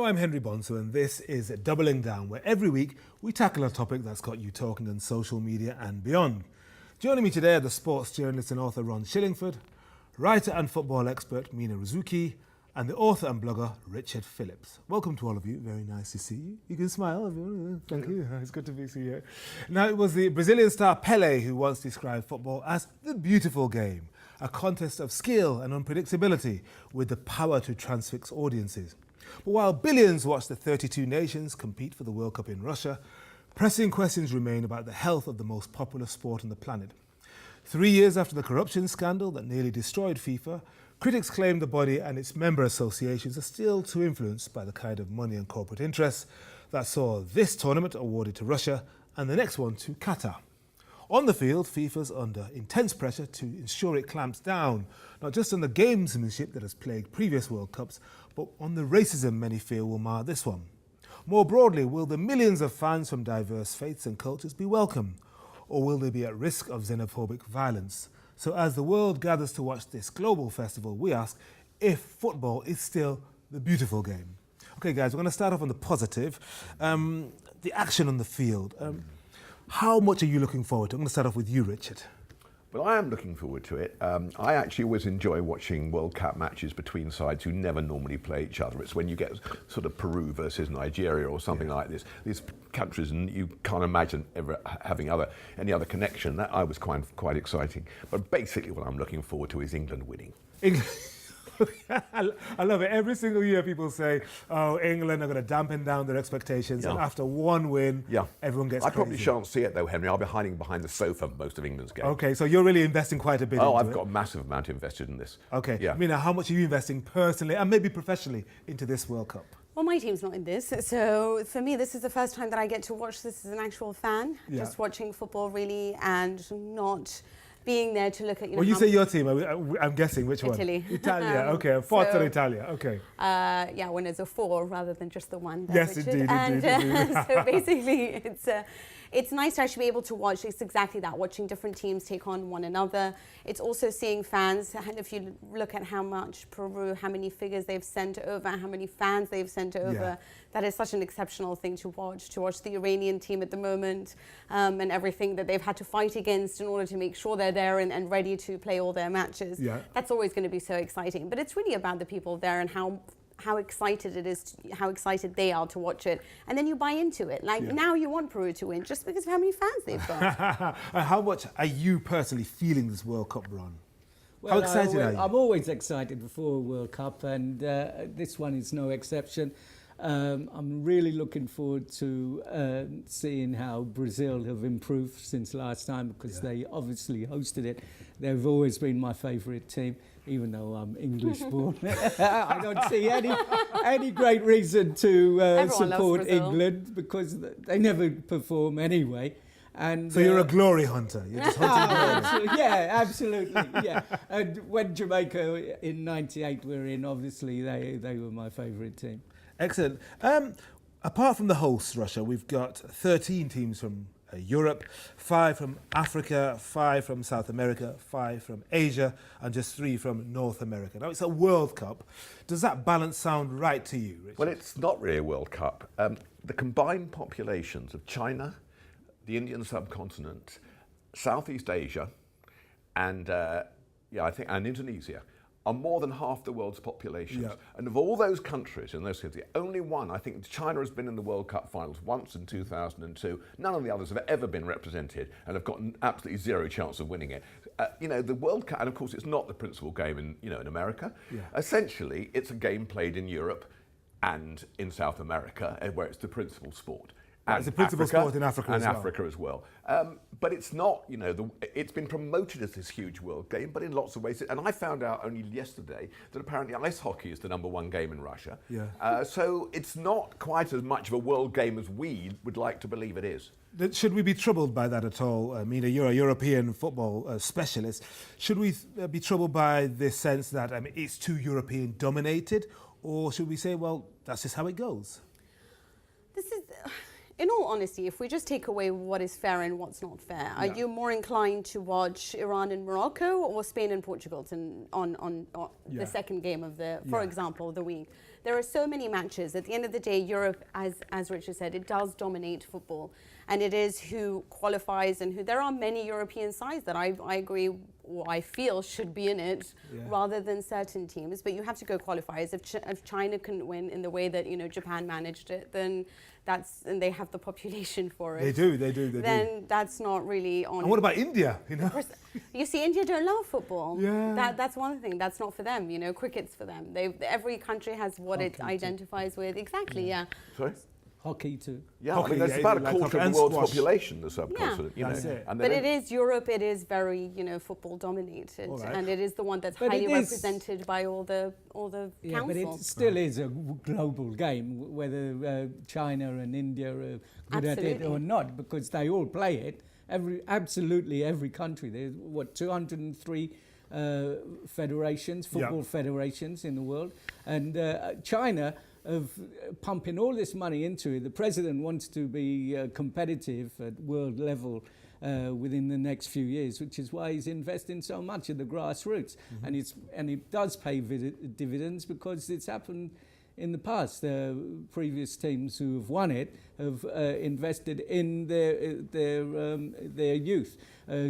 Hello, I'm Henry Bonsu, and this is Doubling Down, where every week we tackle a topic that's got you talking on social media and beyond. Joining me today are the sports journalist and author Ron Shillingford, writer and football expert Mina Rizuki, and the author and blogger Richard Phillips. Welcome to all of you. Very nice to see you. You can smile if you want. Thank you. It's good to see you here. Now, it was the Brazilian star Pelé who once described football as the beautiful game, a contest of skill and unpredictability with the power to transfix audiences. But while billions watch the 32 nations compete for the World Cup in Russia, pressing questions remain about the health of the most popular sport on the planet. 3 years after the corruption scandal that nearly destroyed FIFA, critics claim the body and its member associations are still too influenced by the kind of money and corporate interests that saw this tournament awarded to Russia and the next one to Qatar. On the field, FIFA's under intense pressure to ensure it clamps down, not just on the gamesmanship that has plagued previous World Cups, but on the racism many fear will mar this one. More broadly, will the millions of fans from diverse faiths and cultures be welcome, or will they be at risk of xenophobic violence? So as the world gathers to watch this global festival, we ask if football is still the beautiful game. Okay, guys, we're going to start off on the positive. The action on the field. How much are you looking forward to? I'm going to start off with you, Richard. Well, I am looking forward to it. I actually always enjoy watching World Cup matches between sides who never normally play each other. It's when you get sort of Peru versus Nigeria or something like this. These countries, and you can't imagine ever having any other connection. That I was quite exciting. But basically what I'm looking forward to is England winning. I love it. Every single year people say, oh, England are going to dampen down their expectations, and after one win, everyone gets crazy. I probably shan't see it though, Henry. I'll be hiding behind the sofa for most of England's games. Okay, so you're really investing quite a bit into it. Oh, I've got a massive amount invested in this. Okay, yeah. Mina, how much are you investing personally and maybe professionally into this World Cup? Well, my team's not in this, so for me this is the first time that I get to watch this as an actual fan, just watching football really and not being there to look at, When you say your team, I'm guessing which one? Italy. Italia, okay. Forza Italia, okay. Yeah, when it's a 4 rather than just the 1. Yes, indeed. So basically, it's nice to actually be able to watch. It's exactly that, watching different teams take on one another. It's also seeing fans. And if you look at how much Peru, how many figures they've sent over, how many fans they've sent over, that is such an exceptional thing to watch the Iranian team at the moment and everything that they've had to fight against in order to make sure they're there and ready to play all their matches. That's always going to be so exciting. But it's really about the people there and how excited it is, how excited they are to watch it. And then you buy into it. Like now you want Peru to win just because of how many fans they've got. How much are you personally feeling this World Cup run? Well, how excited are you? I'm always excited before a World Cup, and this one is no exception. I'm really looking forward to seeing how Brazil have improved since last time, because they obviously hosted it. They've always been my favourite team, even though I'm English born. I don't see any great reason to support England, because they never perform anyway. And so you're a glory hunter. You're just hunting glory. Yeah, absolutely. Yeah. And when Jamaica in '98 were in, obviously they were my favourite team. Excellent. Apart from the hosts, Russia, we've got 13 teams from Europe, 5 from Africa, 5 from South America, 5 from Asia, and just 3 from North America. Now, it's a World Cup. Does that balance sound right to you, Richard? Well, it's not really a World Cup. The combined populations of China, the Indian subcontinent, Southeast Asia, and and Indonesia are more than half the world's population. And of all those countries in those cities, only one, I think China has been in the World Cup finals once in 2002. None of the others have ever been represented and have got absolutely zero chance of winning it. The World Cup, and of course it's not the principal game in America. Essentially, it's a game played in Europe and in South America, where it's the principal sport. It's the principal sport in Africa as well. But it's not, it's been promoted as this huge world game, but in lots of ways. And I found out only yesterday that apparently ice hockey is the #1 game in Russia. So it's not quite as much of a world game as we would like to believe it is. Should we be troubled by that at all? Mina, you're a European football specialist. Should we be troubled by this sense that it's too European dominated? Or should we say, well, that's just how it goes? In all honesty, if we just take away what is fair and what's not fair, are you more inclined to watch Iran and Morocco or Spain and Portugal on the second game of for example, the week? there are so many matches. At the end of the day, Europe, as Richard said, it does dominate football. And it is who qualifies and who, there are many European sides that I agree or I feel should be in it rather than certain teams. But you have to go qualifiers. If China couldn't win in the way that, you know, Japan managed it, then and they have the population for it. They do. Then that's not really on. And what about India? You know, you see, India don't love football. Yeah. That's one thing. That's not for them. You know, cricket's for them. Every country has what it identifies with. Exactly. Yeah. Sorry. Hockey too. Yeah, Hockey, I mean, that's about a quarter of the world's population, the subcontinent. You know, That's it. and But it is Europe. It is very, you know, football dominated, Right. and it is the one that's But highly it is- represented by all the Yeah, but council. it still is a global game, whether China and India are good at it or Absolutely. not, because they all play it. Absolutely every country. There's 203 federations, football federations in the world, and China of pumping all this money into it. The president wants to be competitive at world level within the next few years, which is why he's investing so much in the grassroots. And it does pay dividends because it's happened in the past. Previous teams who have won it have invested in their youth.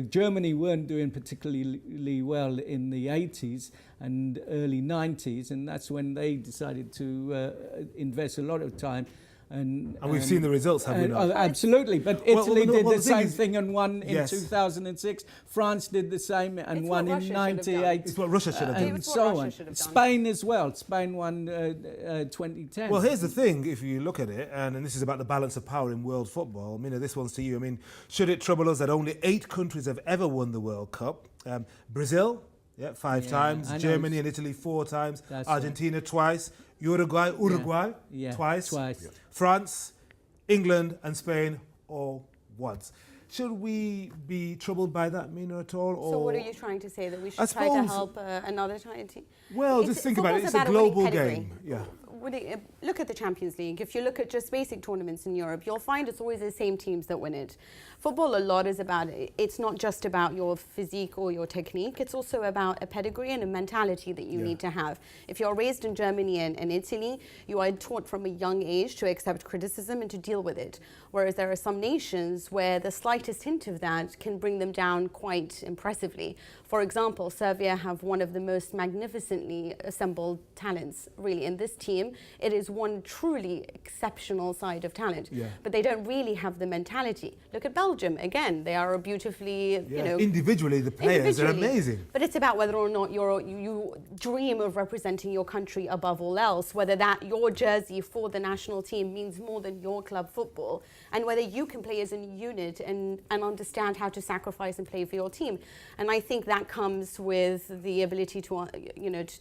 Germany weren't doing particularly well in the 80s and early 90s, and that's when they decided to invest a lot of time. And we've seen the results, have we not? Absolutely, but Well, Italy no, did well, the the thing same is- thing and won in Yes. 2006. France did the same and It's won what in Russia should have done. 98. It's what Russia should have done. It And was what so Russia on. should have done. Spain as well. Spain won 2010. Well, here's the thing, if you look at it, and this is about the balance of power in world football. I mean, this one's to you. I mean, should it trouble us that only 8 countries have ever won the World Cup? Brazil, 5 times. I know. Germany and Italy 4 times. That's Argentina twice. Uruguay twice. France, England and Spain all once. Should we be troubled by that, Mina, at all? So Or what are you trying to say, that we I should try to suppose- help another team? Well, just think about it. It's a global game. Yeah. Look at the Champions League. If you look at just basic tournaments in Europe, you'll find it's always the same teams that win it. Football, a lot is about, it's not just about your physique or your technique, it's also about a pedigree and a mentality that you need to have. If you're raised in Germany and Italy, you are taught from a young age to accept criticism and to deal with it. Whereas there are some nations where the slightest hint of that can bring them down quite impressively. For example, Serbia have one of the most magnificently assembled talents, really. In this team, it is one truly exceptional side of talent. But they don't really have the mentality. Look at Belgium. Again, they are a beautifully, you know... Individually, the players are amazing. But it's about whether or not you dream of representing your country above all else, whether that your jersey for the national team means more than your club football, and whether you can play as a unit and understand how to sacrifice and play for your team. And I think that comes with the ability to,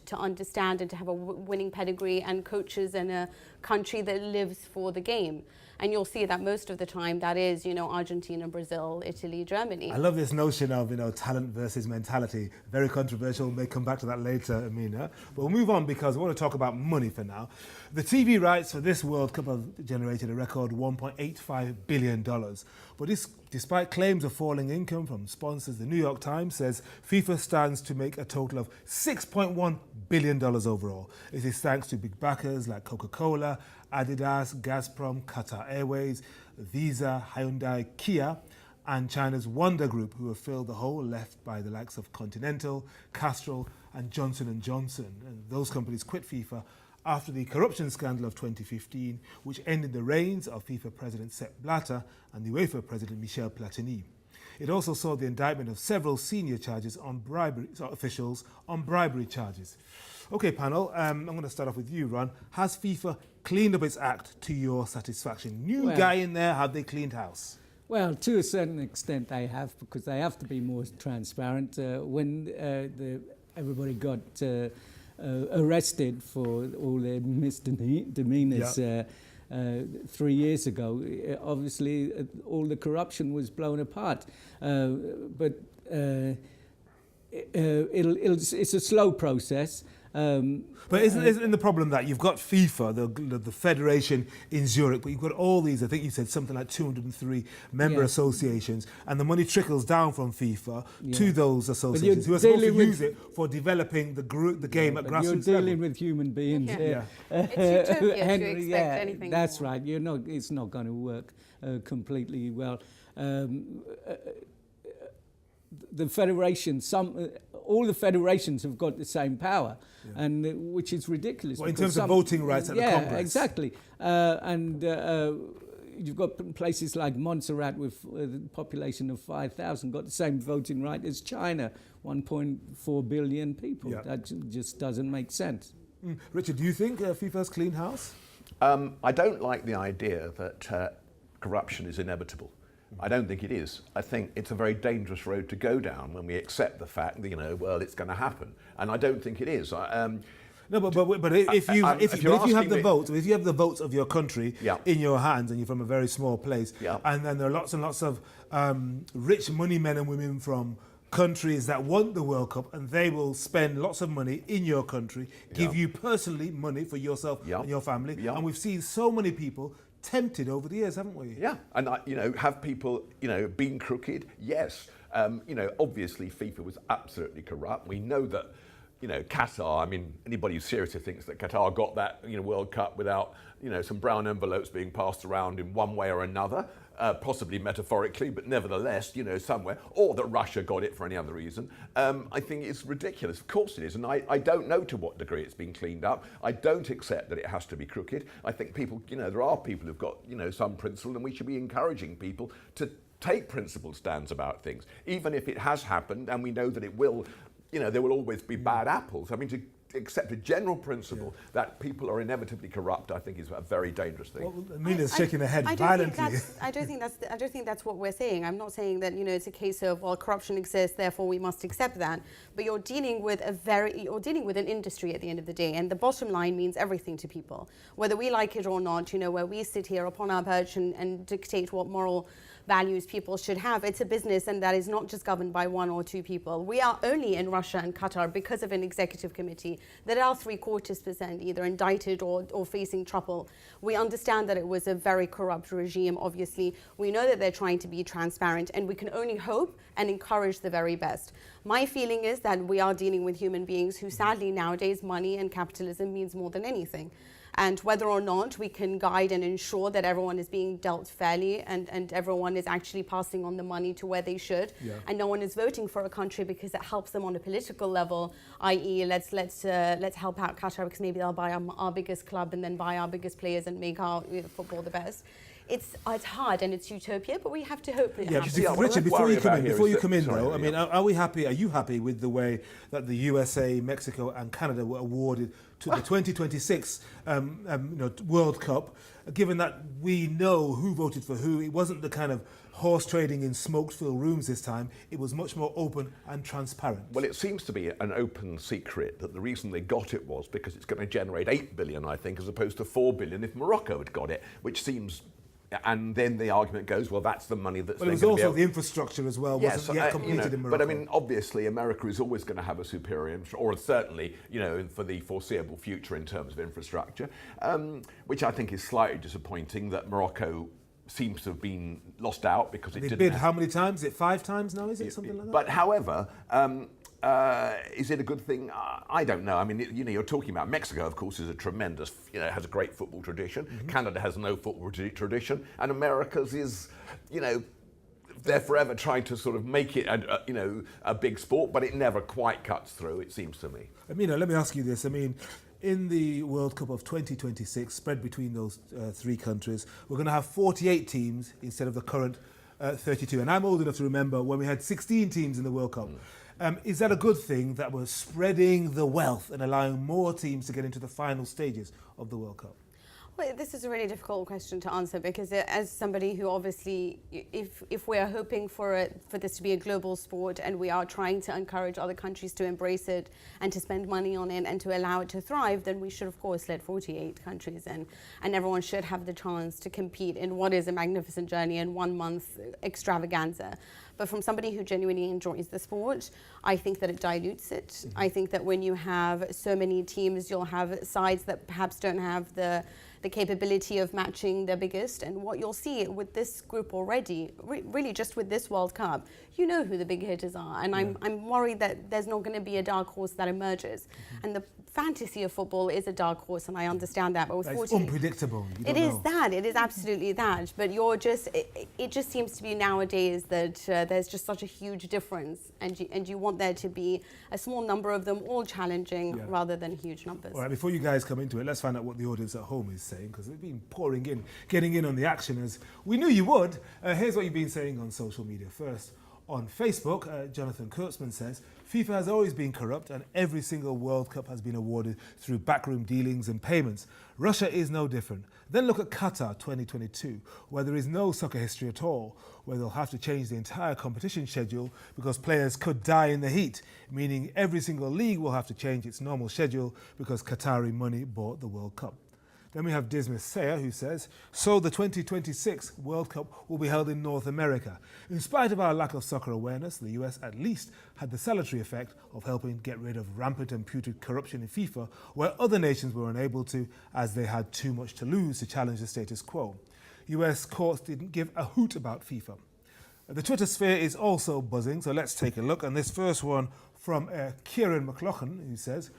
to understand and to have a winning pedigree and coaches and a country that lives for the game. And you'll see that most of the time that is, Argentina, Brazil, Italy, Germany. I love this notion of, talent versus mentality. Very controversial. We may come back to that later, Amina. But we'll move on because I want to talk about money for now. The TV rights for this World Cup have generated a record $1.85 billion. But this, despite claims of falling income from sponsors, the New York Times says FIFA stands to make a total of $6.1 billion overall. It is thanks to big backers like Coca-Cola, Adidas, Gazprom, Qatar Airways, Visa, Hyundai, Kia, and China's Wonder Group, who have filled the hole left by the likes of Continental, Castrol, and Johnson & Johnson. And those companies quit FIFA after the corruption scandal of 2015, which ended the reigns of FIFA President Sepp Blatter and the UEFA President Michel Platini. It also saw the indictment of several senior officials on bribery charges. Okay, panel, I'm going to start off with you, Ron. Has FIFA cleaned up its act to your satisfaction? New guy in there, have they cleaned house? Well, to a certain extent they have, because they have to be more transparent. When everybody got arrested for all their misdemeanors 3 years ago, obviously all the corruption was blown apart. But it's a slow process. But isn't the problem that you've got FIFA, the federation in Zurich, but you've got all these, I think you said something like 203 member associations, and the money trickles down from FIFA to those associations who are supposed to use it for developing the game at grassroots You're level. dealing with human beings here. It's utopia to expect anything that's more. right. It's not going to work completely well. The federation, all the federations have got the same power, and which is ridiculous. Well, in terms of voting rights at the Congress. Yeah, exactly. You've got places like Montserrat with a population of 5,000 got the same voting right as China, 1.4 billion people. Yeah. That just doesn't make sense. Richard, do you think FIFA's clean house? I don't like the idea that corruption is inevitable. I don't think it is. I think it's a very dangerous road to go down when we accept the fact that, well, it's going to happen. And I don't think it is. No, but if you have the votes of your country in your hands, and you're from a very small place, and then there are lots and lots of rich money men and women from countries that want the World Cup, and they will spend lots of money in your country, give you personally money for yourself and your family, and we've seen so many people tempted over the years, haven't we? Yeah, and have people been crooked? Yes. Obviously FIFA was absolutely corrupt. We know that Qatar, anybody who seriously thinks that Qatar got that World Cup without some brown envelopes being passed around in one way or another, possibly metaphorically, but nevertheless, somewhere, or that Russia got it for any other reason, I think it's ridiculous. Of course it is, and I don't know to what degree it's been cleaned up. I don't accept that it has to be crooked. I think people, there are people who've got, some principle, and we should be encouraging people to take principled stands about things, even if it has happened, and we know that it will, there will always be bad apples. To accept a general principle that people are inevitably corrupt, I think is a very dangerous thing. Well, Amina's shaking her head violently. I don't think that's what we're saying. I'm not saying that it's a case of corruption exists, therefore we must accept that. But you're dealing with an industry at the end of the day, and the bottom line means everything to people, whether we like it or not. Where we sit here upon our perch and dictate what moral values people should have. It's a business, and that is not just governed by one or two people. We are only in Russia and Qatar because of an executive committee that are 3/4% either indicted or facing trouble. We understand that it was a very corrupt regime, obviously. We know that they're trying to be transparent, and we can only hope and encourage the very best. My feeling is that we are dealing with human beings who sadly nowadays money and capitalism means more than anything. And whether or not we can guide and ensure that everyone is being dealt fairly and everyone is actually passing on the money to where they should, and no one is voting for a country because it helps them on a political level, i.e. let's help out Qatar because maybe they'll buy our biggest club and then buy our biggest players and make our football the best. It's hard and it's utopia, but we have to hope it happens. Richard, before you come in, are you happy with the way that the USA, Mexico and Canada were awarded to the 2026 World Cup, given that we know who voted for who? It wasn't the kind of horse trading in smoke-filled rooms this time. It was much more open and transparent. Well, it seems to be an open secret that the reason they got it was because it's going to generate 8 billion, I think, as opposed to 4 billion if Morocco had got it, which seems... And then the argument goes, well, that's the money that's... Well, it was also the infrastructure as well, wasn't yet completed in Morocco. But obviously, America is always going to have a superior, or certainly, for the foreseeable future in terms of infrastructure, which I think is slightly disappointing that Morocco seems to have been lost out because it didn't... They bid how many times? Is it 5 times now, is it? Something like that? But however... is it a good thing? I don't know. You're talking about Mexico, of course, is a tremendous, has a great football tradition. Mm-hmm. Canada has no football tradition. And America's is, they're forever trying to sort of make it, a big sport, but it never quite cuts through, it seems to me. Amina, let me ask you this. In the World Cup of 2026, spread between those 3 countries, we're going to have 48 teams instead of the current 32. And I'm old enough to remember when we had 16 teams in the World Cup. Is that a good thing that we're spreading the wealth and allowing more teams to get into the final stages of the World Cup? But this is a really difficult question to answer because as somebody who obviously, if we're hoping for this to be a global sport and we are trying to encourage other countries to embrace it and to spend money on it and to allow it to thrive, then we should of course let 48 countries in, and everyone should have the chance to compete in what is a magnificent journey and 1 month extravaganza. But from somebody who genuinely enjoys the sport, I think that it dilutes it. Mm-hmm. I think that when you have so many teams, you'll have sides that perhaps don't have the capability of matching the biggest. And what you'll see with this group already, really just with this World Cup, you know who the big hitters are. And I'm worried that there's not going to be a dark horse that emerges. Mm-hmm. And the fantasy of football is a dark horse, and I understand that. But with it's unpredictable. It is absolutely that. But it just seems to be nowadays that there's just such a huge difference, and you want there to be a small number of them all challenging rather than huge numbers. All right, before you guys come into it, let's find out what the audience at home is saying, because they've been pouring in, getting in on the action as we knew you would. Here's what you've been saying on social media. First, on Facebook, Jonathan Kurtzman says, FIFA has always been corrupt and every single World Cup has been awarded through backroom dealings and payments. Russia is no different. Then look at Qatar 2022, where there is no soccer history at all, where they'll have to change the entire competition schedule because players could die in the heat, meaning every single league will have to change its normal schedule because Qatari money bought the World Cup. Then we have Dismas Sayer, who says, so the 2026 World Cup will be held in North America. In spite of our lack of soccer awareness, the US at least had the salutary effect of helping get rid of rampant and putrid corruption in FIFA, where other nations were unable to, as they had too much to lose to challenge the status quo. US courts didn't give a hoot about FIFA. The Twitter sphere is also buzzing, so let's take a look. And this first one from Kieran McLaughlin, who says,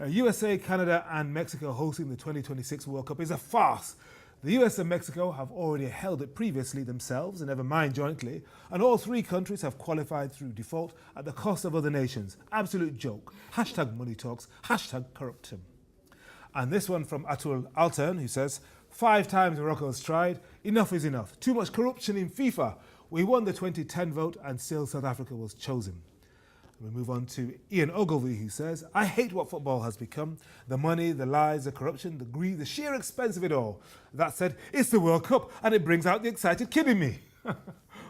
USA, Canada and Mexico hosting the 2026 World Cup is a farce. The US and Mexico have already held it previously themselves, and never mind jointly, and all three countries have qualified through default at the cost of other nations. Absolute joke. Hashtag money talks. Hashtag corruption. And this one from Atul Altern, who says, 5 times Morocco's tried. Enough is enough. Too much corruption in FIFA. We won the 2010 vote and still South Africa was chosen. We move on to Ian Ogilvie, who says, I hate what football has become. The money, the lies, the corruption, the greed, the sheer expense of it all. That said, it's the World Cup and it brings out the excited kid in me.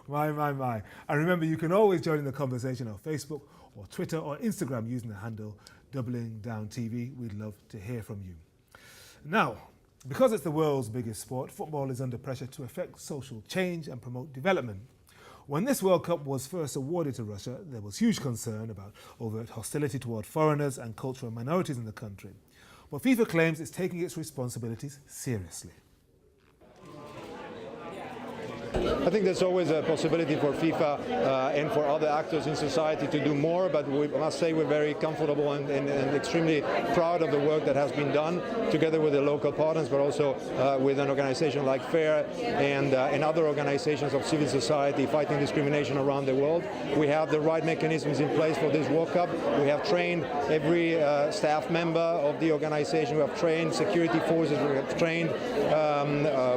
My. And remember, you can always join in the conversation on Facebook or Twitter or Instagram using the handle DoublingDownTV. We'd love to hear from you. Now, because it's the world's biggest sport, football is under pressure to effect social change and promote development. When this World Cup was first awarded to Russia, there was huge concern about overt hostility toward foreigners and cultural minorities in the country. But FIFA claims it's taking its responsibilities seriously. I think there's always a possibility for FIFA and for other actors in society to do more, but we must say we're very comfortable and extremely proud of the work that has been done together with the local partners, but also with an organization like FAIR and other organizations of civil society fighting discrimination around the world. We have the right mechanisms in place for this World Cup. We have trained every staff member of the organization. We have trained security forces. We have trained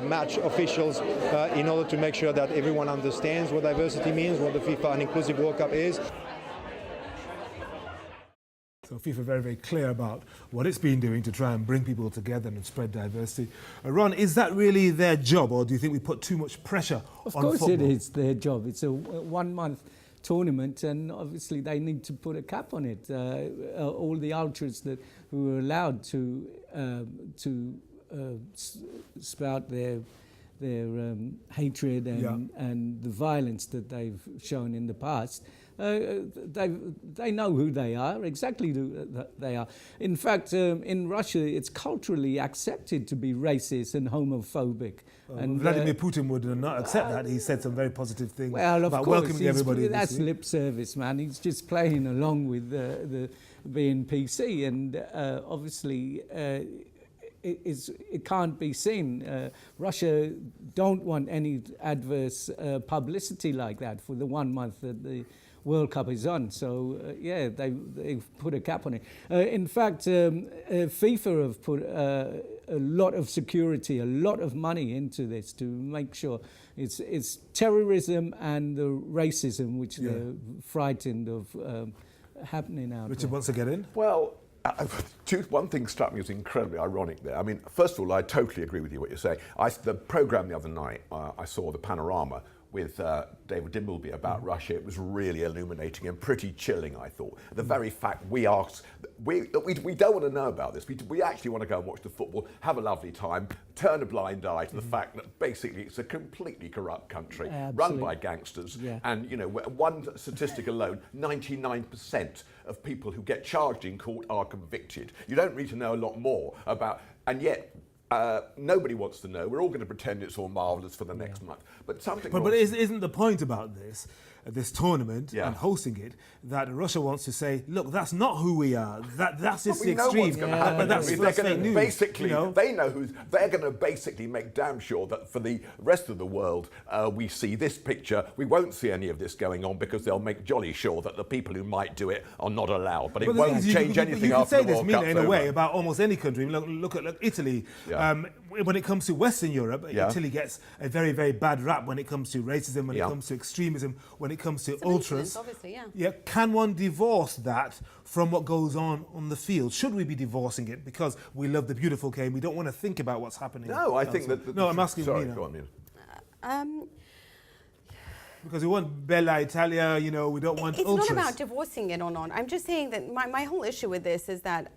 match officials in order to make sure that everyone understands what diversity means, what the FIFA and Inclusive World Cup is. So FIFA very, very clear about what it's been doing to try and bring people together and spread diversity. Ron, is that really their job, or do you think we put too much pressure on football? Of course it is their job. It's a 1 month tournament, and obviously they need to put a cap on it. All the ultras who were allowed to spout their hatred and the violence that they've shown in the past, they know who they are, exactly who they are. In fact, in Russia, it's culturally accepted to be racist and homophobic. And Vladimir Putin would not accept that. He said some very positive things about course, welcoming everybody. That's lip service, man. He's just playing along with the being PC, and obviously it can't be seen. Russia don't want any adverse publicity like that for the 1 month that the World Cup is on. So, they've put a cap on it. In fact, FIFA have put a lot of security, a lot of money into this to make sure it's terrorism and the racism which they're frightened of happening out Richard there. wants to get in? Well, One thing struck me as incredibly ironic there. I mean, first of all, I totally agree with you what you're saying. The programme the other night, I saw the panorama with David Dimbleby about Russia. It was really illuminating and pretty chilling, I thought. The very fact we don't want to know about this. We actually want to go and watch the football, have a lovely time, turn a blind eye to the fact that basically it's a completely corrupt country run by gangsters. Yeah. And, you know, one statistic alone, 99% of people who get charged in court are convicted. You don't need to know a lot more about, and yet nobody wants to know. We're all going to pretend it's all marvellous for the next month. But something. But isn't the point about this tournament and hosting it that Russia wants to say, look, that's not who we are. That's just the extreme. But that's fake news. Basically, you know? they know who. They're going to basically make damn sure that for the rest of the world, we see this picture. We won't see any of this going on because they'll make jolly sure that the people who might do it are not allowed. But it won't change anything after the World Cup's over. You can say this, Mina, in a way about almost any country. Look at Italy. Yeah. When it comes to Western Europe, Italy gets a very, very bad rap when it comes to racism, when it comes to extremism, when it comes to ultras. Obviously, can one divorce that from what goes on the field? Should we be divorcing it because we love the beautiful game? We don't want to think about what's happening. No, I think that. No, I'm asking sorry, Mina. go on, Mina. Because we want Bella Italia, you know, we don't want ultras. It's not about divorcing it or not. I'm just saying that my whole issue with this is that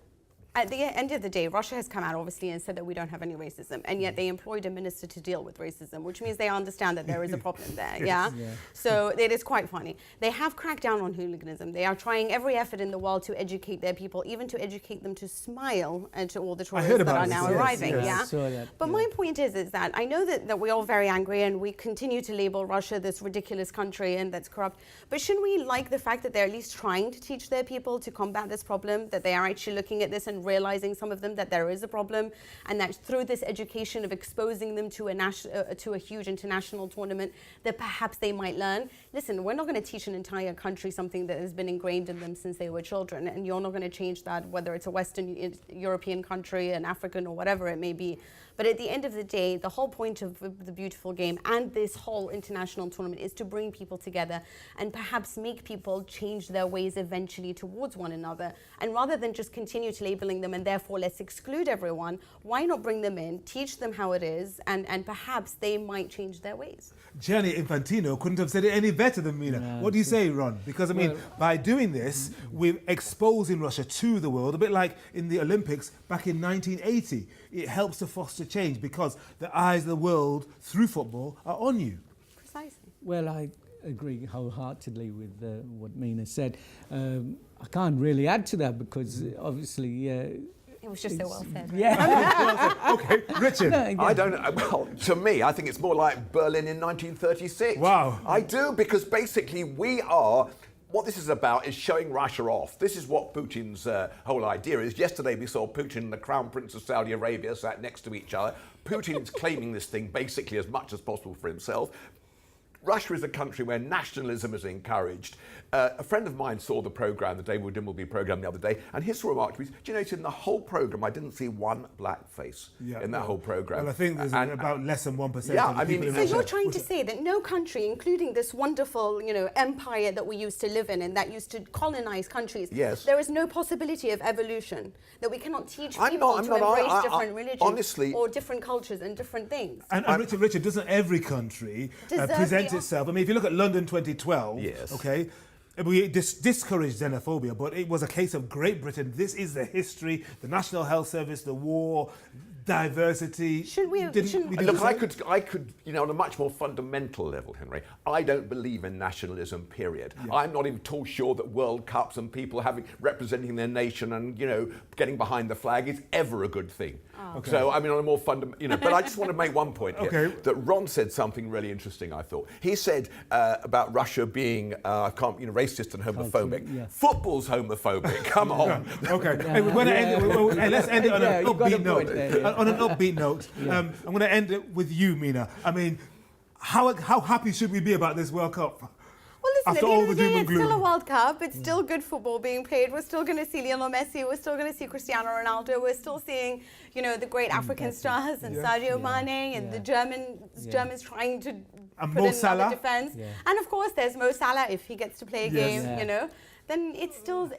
at the end of the day, Russia has come out obviously and said that we don't have any racism, and yet they employed a minister to deal with racism, which means they understand that there is a problem there. So it is quite funny. They have cracked down on hooliganism. They are trying every effort in the world to educate their people, even to educate them to smile and to all the tourists that are now arriving. But my point is that I know that we're all very angry and we continue to label Russia this ridiculous country and that's corrupt. But shouldn't we like the fact that they're at least trying to teach their people to combat this problem, that they are actually looking at this and realizing, some of them, that there is a problem, and that through this education of exposing them to a huge international tournament, that perhaps they might learn, listen, we're not going to teach an entire country something that has been ingrained in them since they were children, and you're not going to change that, whether it's a Western European country, an African, or whatever it may be. But at the end of the day, the whole point of the beautiful game and this whole international tournament is to bring people together and perhaps make people change their ways eventually towards one another. And rather than just continue to labeling them and therefore let's exclude everyone, why not bring them in, teach them how it is, and perhaps they might change their ways. Gianni Infantino couldn't have said it any better than Mina. What do you say, Ron? Because, I mean, by doing this, we're exposing Russia to the world, a bit like in the Olympics back in 1980. It helps to foster change because the eyes of the world through football are on you. Precisely. Well, I agree wholeheartedly with what Mina said. I can't really add to that because obviously... it was just so well said. Yeah. Okay, Richard. No, I don't know. Well, to me, I think it's more like Berlin in 1936. Wow. I do, because basically what this is about is showing Russia off. This is what Putin's whole idea is. Yesterday we saw Putin and the Crown Prince of Saudi Arabia sat next to each other. Putin's claiming this thing basically as much as possible for himself. Russia is a country where nationalism is encouraged. A friend of mine saw the programme, the David Dimbleby programme the other day, and his remark was, do you notice in the whole programme I didn't see one black face in that whole programme? Well, I think there's about less than 1%. Yeah, of the people in So Russia. you're trying to say that no country, including this wonderful, empire that we used to live in and that used to colonize countries, there is no possibility of evolution, that we cannot teach people to embrace different religions honestly, or different cultures and different things. And Richard, doesn't every country present itself? I mean, if you look at London 2012, okay, we discouraged xenophobia, but it was a case of Great Britain. This is the history, the National Health Service, the war, diversity. Look, I could, on a much more fundamental level, Henry, I don't believe in nationalism, period. I'm not even at all sure that World Cups and people representing their nation and, getting behind the flag is ever a good thing. So, I mean, on a more fundamental, but I just want to make one point here, that Ron said something really interesting, I thought. He said about Russia being, racist and homophobic. Football's homophobic, come on. Let's end it on an upbeat note. On an upbeat note, I'm going to end it with you, Mina. I mean, how happy should we be about this World Cup? Well, listen, After at the end all of the the day, doom it's and gloom. still a World Cup. It's still good football being played. We're still going to see Lionel Messi. We're still going to see Cristiano Ronaldo. We're still seeing, the great African stars and Sadio Mane and the Germans trying to and put Mo in Salah. another defense. And of course, there's Mo Salah if he gets to play a game. Then it's still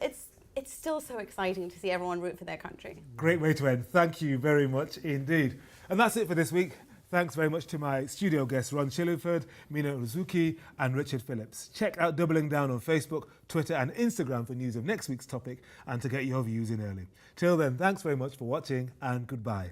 it's still so exciting to see everyone root for their country. Great way to end. Thank you very much indeed. And that's it for this week. Thanks very much to my studio guests, Ron Shillingford, Mina Uzuki and Richard Phillips. Check out Doubling Down on Facebook, Twitter and Instagram for news of next week's topic and to get your views in early. Till then, thanks very much for watching and goodbye.